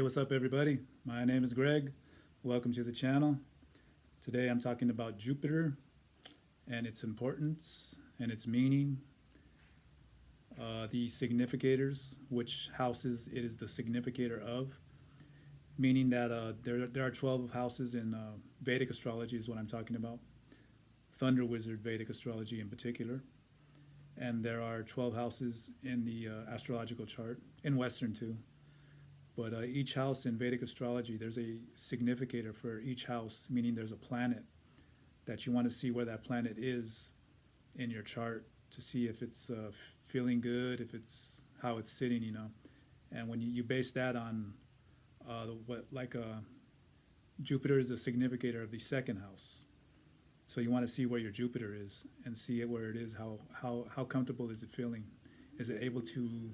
Hey, what's up, everybody? My name is Greg. Welcome to the channel. Today I'm talking about Jupiter and its importance and its meaning, the significators, which houses it is the significator of, meaning that there are 12 houses in Vedic astrology, is what I'm talking about. Thunder Wizard Vedic Astrology in particular. And there are 12 houses in the astrological chart, in Western too. But each house in Vedic astrology, there's a significator for each house, meaning there's a planet that you want to see where that planet is in your chart to see if it's feeling good, if it's how it's sitting. And when you base that on Jupiter is the significator of the second house. So you want to see where your Jupiter is and see it where it is. How comfortable is it feeling? Is it able to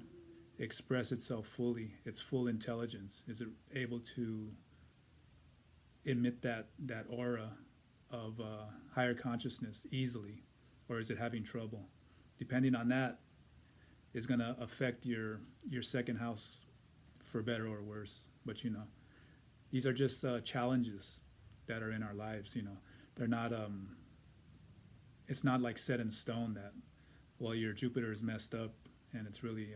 express itself fully, its full intelligence? Is it able to emit that aura of higher consciousness easily, or is it having trouble? Depending on that is going to affect your second house for better or worse. But these are just challenges that are in our lives. They're not it's not like set in stone that, well, your Jupiter is messed up and it's really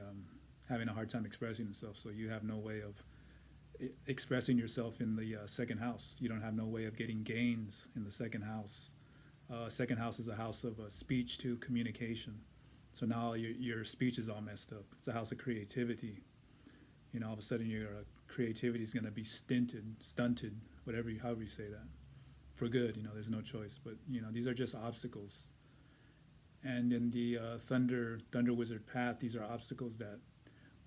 having a hard time expressing itself, so you have no way of expressing yourself in the second house. You don't have no way of getting gains in the second house. Second house is a house of speech to communication. So now your speech is all messed up. It's a house of creativity. All of a sudden your creativity is going to be stunted, however you say that, for good. There's no choice. But these are just obstacles. And in the Thunder Wizard path, these are obstacles that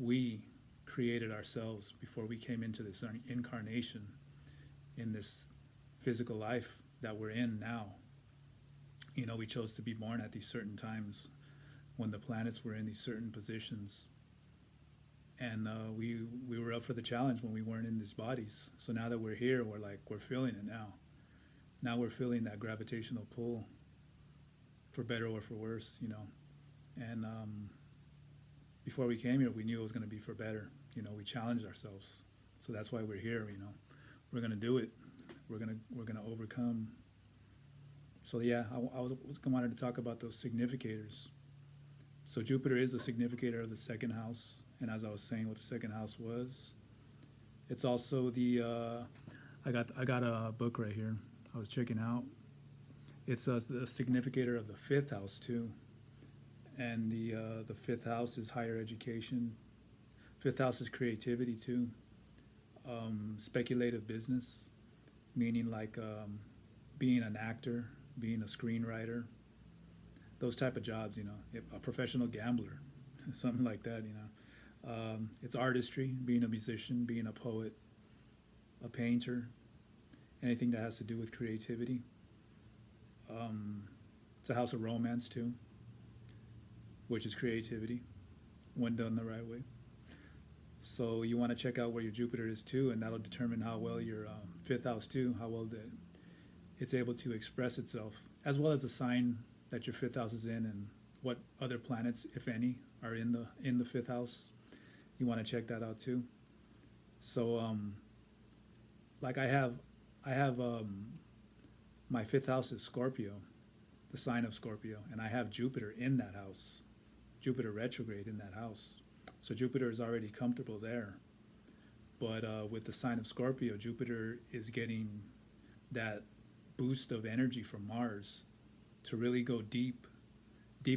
we created ourselves before we came into this incarnation in this physical life that we're in now. We chose to be born at these certain times when the planets were in these certain positions, and we were up for the challenge when we weren't in these bodies. So now that we're here, we're feeling it now we're feeling that gravitational pull, for better or for worse. And before we came here, we knew it was going to be for better. We challenged ourselves, so that's why we're here. We're going to do it. We're going to overcome. So yeah, I wanted to talk about those significators. So Jupiter is the significator of the second house, and as I was saying, what the second house was, it's also the I got a book right here I was checking out. It's the significator of the fifth house too. And the fifth house is higher education. Fifth house is creativity too. Speculative business, meaning being an actor, being a screenwriter, those type of jobs. A professional gambler, something like that. It's artistry, being a musician, being a poet, a painter, anything that has to do with creativity. It's a house of romance too, which is creativity when done the right way. So you want to check out where your Jupiter is too, and that'll determine how well your fifth house too, how well it's able to express itself, as well as the sign that your fifth house is in, and what other planets, if any, are in the fifth house. You want to check that out too. So I have my fifth house is Scorpio, the sign of Scorpio, and I have Jupiter in that house, Jupiter retrograde in that house. So Jupiter is already comfortable there. But with the sign of Scorpio, Jupiter is getting that boost of energy from Mars to really go deep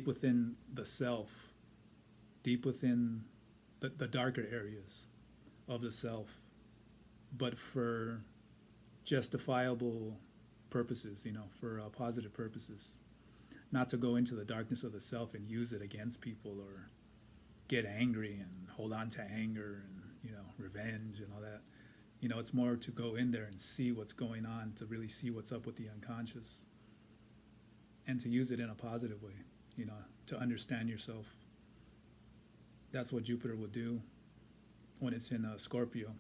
within the self, deep within the darker areas of the self, but for justifiable purposes, for positive purposes. Not to go into the darkness of the self and use it against people, or get angry and hold on to anger and revenge and all that. It's more to go in there and see what's going on, to really see what's up with the unconscious, and to use it in a positive way, to understand yourself. That's what Jupiter will do when it's in Scorpio.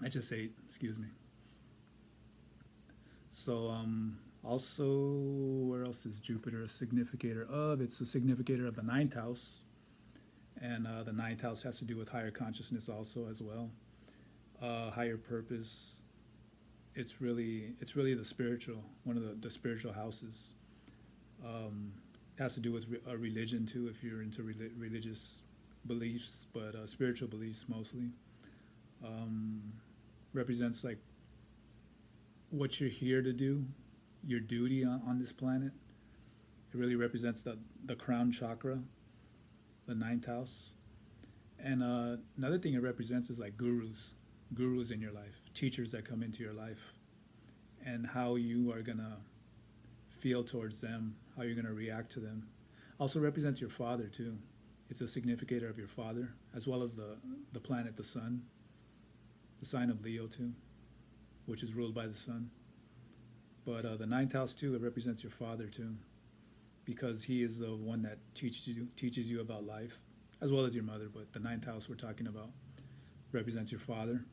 I just ate, excuse me. So also, where else is Jupiter a significator of? It's a significator of the ninth house, And the ninth house has to do with higher consciousness also as well, higher purpose. It's really the spiritual, one of the spiritual houses. It has to do with religion too, if you're into religious beliefs, but spiritual beliefs mostly. Um, Represents like what you're here to do, your duty on this planet. It really represents the crown chakra, the ninth house. And another thing it represents is like gurus in your life, teachers that come into your life, and how you are gonna feel towards them, how you're gonna react to them. Also represents your father too. It's a significator of your father, as well as the planet, the sun, the sign of Leo too, which is ruled by the sun. But the ninth house too, it represents your father too, because he is the one that teaches you about life, as well as your mother. But the ninth house we're talking about represents your father,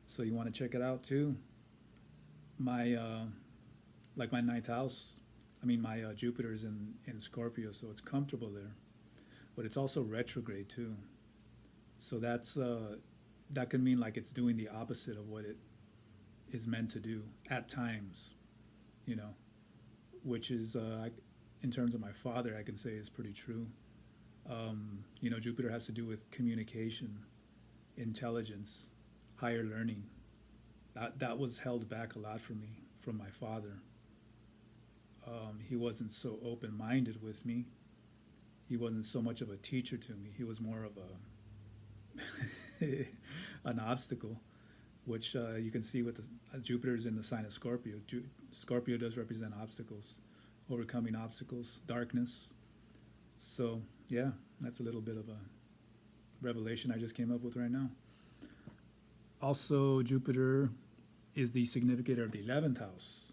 so you want to check it out too. My like my ninth house, I mean my Jupiter is in Scorpio, so it's comfortable there, but it's also retrograde too. So that can mean like it's doing the opposite of what it is meant to do at times, you know, which is in terms of my father, I can say is pretty true. Jupiter has to do with communication, intelligence, higher learning. That was held back a lot for me from my father. He wasn't so open-minded with me. He wasn't so much of a teacher to me. He was more of an obstacle, which you can see with Jupiter's in the sign of Scorpio. Scorpio does represent obstacles, overcoming obstacles, darkness. So yeah, that's a little bit of a revelation I just came up with right now. Also, Jupiter is the significator of the 11th house.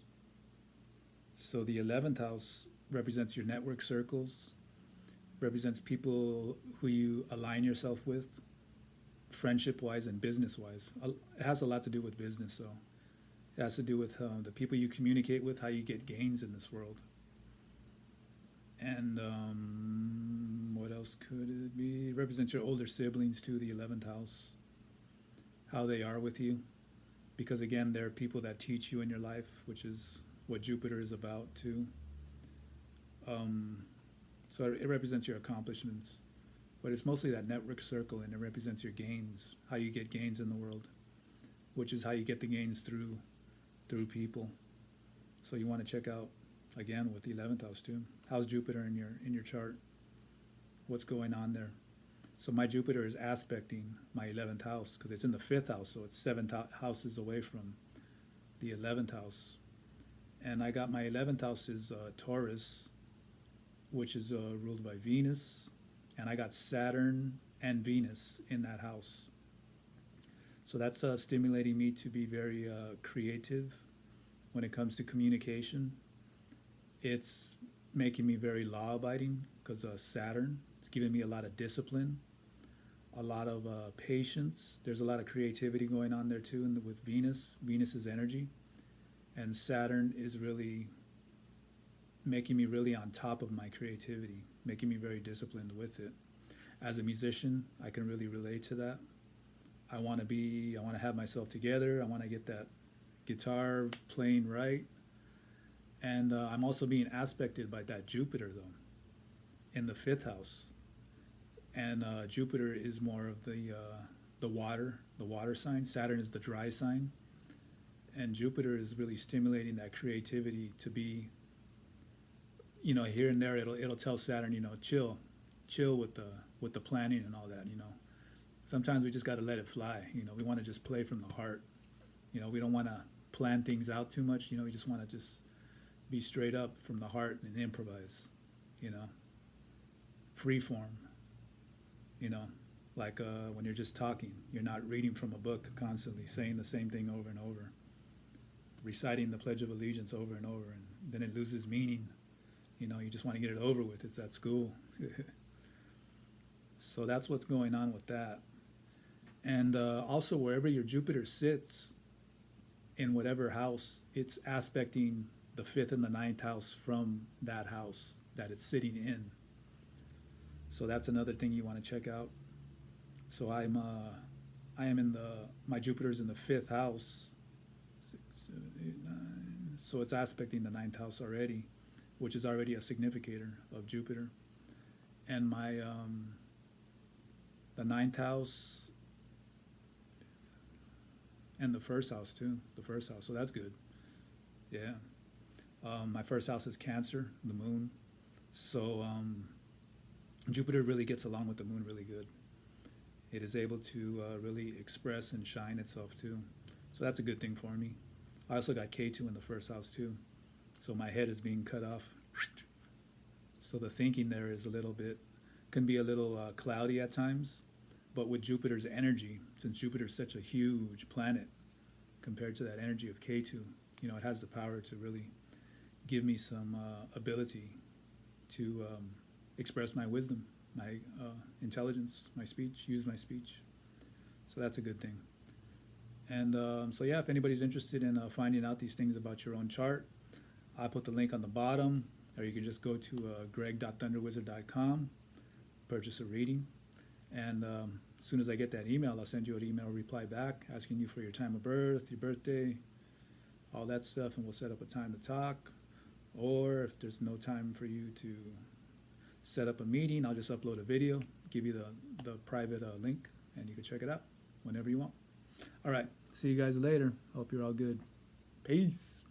So the 11th house represents your network circles, represents people who you align yourself with, friendship-wise and business-wise. It has a lot to do with business, so it has to do with the people you communicate with, how you get gains in this world. And what else could it be? It represents your older siblings too, the 11th house, how they are with you. Because again, they're people that teach you in your life, which is what Jupiter is about too. So it represents your accomplishments. But it's mostly that network circle, and it represents your gains, how you get gains in the world, which is how you get the gains through people. So you want to check out, again, with the 11th house too. How's Jupiter in your chart? What's going on there? So my Jupiter is aspecting my 11th house because it's in the 5th house, so it's 7 houses away from the 11th house. And I got my 11th house is Taurus, which is ruled by Venus. And I got Saturn and Venus in that house. So that's stimulating me to be very creative when it comes to communication. It's making me very law-abiding because Saturn, it's giving me a lot of discipline, a lot of patience. There's a lot of creativity going on there too, and with Venus. Venus is energy. And Saturn is really making me really on top of my creativity, making me very disciplined with it. As a musician, I can really relate to that. I want to have myself together. I want to get that guitar playing right. And I'm also being aspected by that Jupiter though, in the 5th house. And Jupiter is more of the water sign. Saturn is the dry sign. And Jupiter is really stimulating that creativity to be, here and there it'll tell Saturn, chill with the planning and all that. Sometimes we just got to let it fly. We want to just play from the heart. We don't want to plan things out too much. We just want to just be straight up from the heart and improvise. Free form. Like when you're just talking, you're not reading from a book constantly, saying the same thing over and over, reciting the Pledge of Allegiance over and over, and then it loses meaning. You just want to get it over with. It's at school. So that's what's going on with that. And also wherever your Jupiter sits, in whatever house, it's aspecting the 5th and the 9th house from that house that it's sitting in. So that's another thing you want to check out. So I am in my Jupiter's in the 5th house, 6, 7, 8, 9. So it's aspecting the 9th house already, which is already a significator of Jupiter. And my the 9th house and the 1st house too. The 1st house, so that's good. Yeah. My 1st house is Cancer, the moon. So Jupiter really gets along with the moon really good. It is able to really express and shine itself too. So that's a good thing for me. I also got K2 in the 1st house too. So my head is being cut off. So the thinking there is can be a little cloudy at times. But with Jupiter's energy, since Jupiter's such a huge planet compared to that energy of K2, it has the power to really give me some ability to express my wisdom, my intelligence, my speech, use my speech. So that's a good thing. And so yeah, if anybody's interested in finding out these things about your own chart, I put the link on the bottom, or you can just go to greg.thunderwizard.com, purchase a reading. And as soon as I get that email, I'll send you an email reply back asking you for your time of birth, your birthday, all that stuff, and we'll set up a time to talk. Or if there's no time for you to set up a meeting, I'll just upload a video, give you the private link, and you can check it out whenever you want. All right, see you guys later. Hope you're all good. Peace.